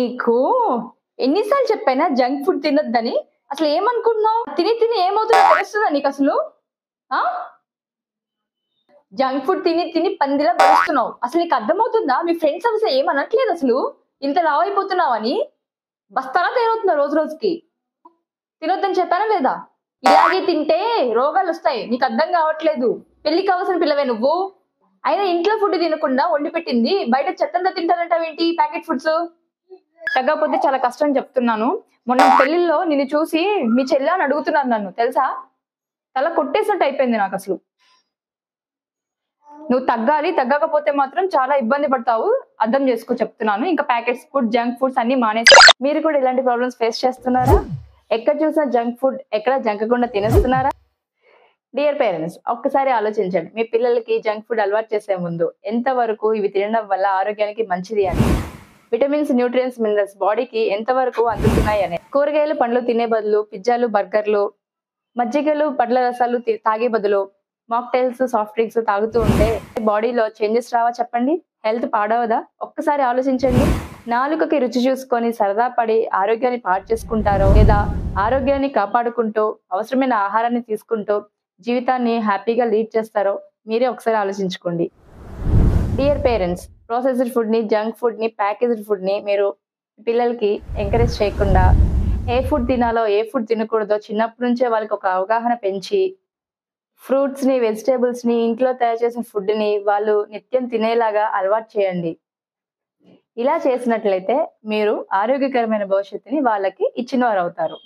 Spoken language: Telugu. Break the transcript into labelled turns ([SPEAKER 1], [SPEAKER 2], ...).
[SPEAKER 1] నీకు ఎన్నిసార్లు చెప్పానా జంక్ ఫుడ్ తినొద్దని? అసలు ఏమనుకుంటున్నావు? తిని తిని ఏమవుతుందో తెలుస్తుందా నీకు అసలు? ఆ జంక్ ఫుడ్ తిని తిని పందిలా బలుస్తున్నావు. అసలు నీకు అర్థమవుతుందా? మీ ఫ్రెండ్స్ అసలు ఏమనట్లేదు అసలు ఇంత లావు అయిపోతున్నావని. బస్తాలా తయారవుతున్నావు రోజు రోజుకి. తినొద్దని చెప్పానా లేదా? ఇలాగే తింటే రోగాలు వస్తాయి. నీకు అర్థం కావట్లేదు. పెళ్లికి కావాల్సిన పిల్లవే నువ్వు. అయినా ఇంట్లో ఫుడ్ తినకుండా వండి పెట్టింది బయట చెత్తంతా తింటానంటావేంటి? ప్యాకెట్ ఫుడ్స్ తగ్గకపోతే చాలా కష్టం చెప్తున్నాను. మొన్న పెళ్లిలో నిన్ను చూసి మీ చెల్లి అని అడుగుతున్నారు నన్ను తెలుసా? తల కొట్టేసినట్టు అయిపోయింది నాకు అసలు. నువ్వు తగ్గాలి, తగ్గకపోతే మాత్రం చాలా ఇబ్బంది పడతావు. అర్థం చేసుకో చెప్తున్నాను. ఇంకా ప్యాకెట్స్ ఫుడ్, జంక్ ఫుడ్స్ అన్ని మానేసి. మీరు కూడా ఇలాంటి ప్రాబ్లమ్స్ ఫేస్ చేస్తున్నారా? ఎక్కడ చూసినా జంక్ ఫుడ్, ఎక్కడ జంకకుండా తినేస్తున్నారా? డియర్ పేరెంట్స్, ఒక్కసారి ఆలోచించండి. మీ పిల్లలకి జంక్ ఫుడ్ అలవాటు చేసే ముందు ఎంతవరకు ఇవి తినడం వల్ల ఆరోగ్యానికి మంచిది అని, విటమిన్స్, న్యూట్రియన్స్, మినరల్స్ బాడీకి ఎంతవరకు అందుతున్నాయి అని. కూరగాయలు, పండ్లు తినే బదులు పిజ్జాలు, బర్గర్లు, మజ్జిగలు, పండ్ల రసాలు తాగే బదులు మాక్టైల్స్, సాఫ్ట్ డ్రింక్స్ తాగుతూ ఉంటే బాడీలో చేంజెస్ రావా చెప్పండి? హెల్త్ పాడవదా? ఒక్కసారి ఆలోచించండి. నాలుకకి రుచి చూసుకొని సరదా పడి ఆరోగ్యాన్ని పాడు చేసుకుంటారో, లేదా ఆరోగ్యాన్ని కాపాడుకుంటూ అవసరమైన ఆహారాన్ని తీసుకుంటూ జీవితాన్ని హ్యాపీగా లీడ్ చేస్తారో మీరే ఒకసారి ఆలోచించుకోండి. డియర్ పేరెంట్స్, ప్రాసెస్డ్ ఫుడ్ ని, జంక్ ఫుడ్ ని, ప్యాకేజ్డ్ ఫుడ్ ని మీరు పిల్లలకి ఎంకరేజ్ చేయకుండా ఏ ఫుడ్ తినాలో, ఏ ఫుడ్ తినకూడదో చిన్నప్పటి నుంచే వాళ్ళకి ఒక అవగాహన పెంచి ఫ్రూట్స్ ని, వెజిటేబుల్స్ ని, ఇంట్లో తయారు చేసిన ఫుడ్ ని వాళ్ళు నిత్యం తినేలాగా అలవాటు చేయండి. ఇలా చేసినట్లయితే మీరు ఆరోగ్యకరమైన భవిష్యత్తుని వాళ్ళకి ఇచ్చినవారు అవుతారు.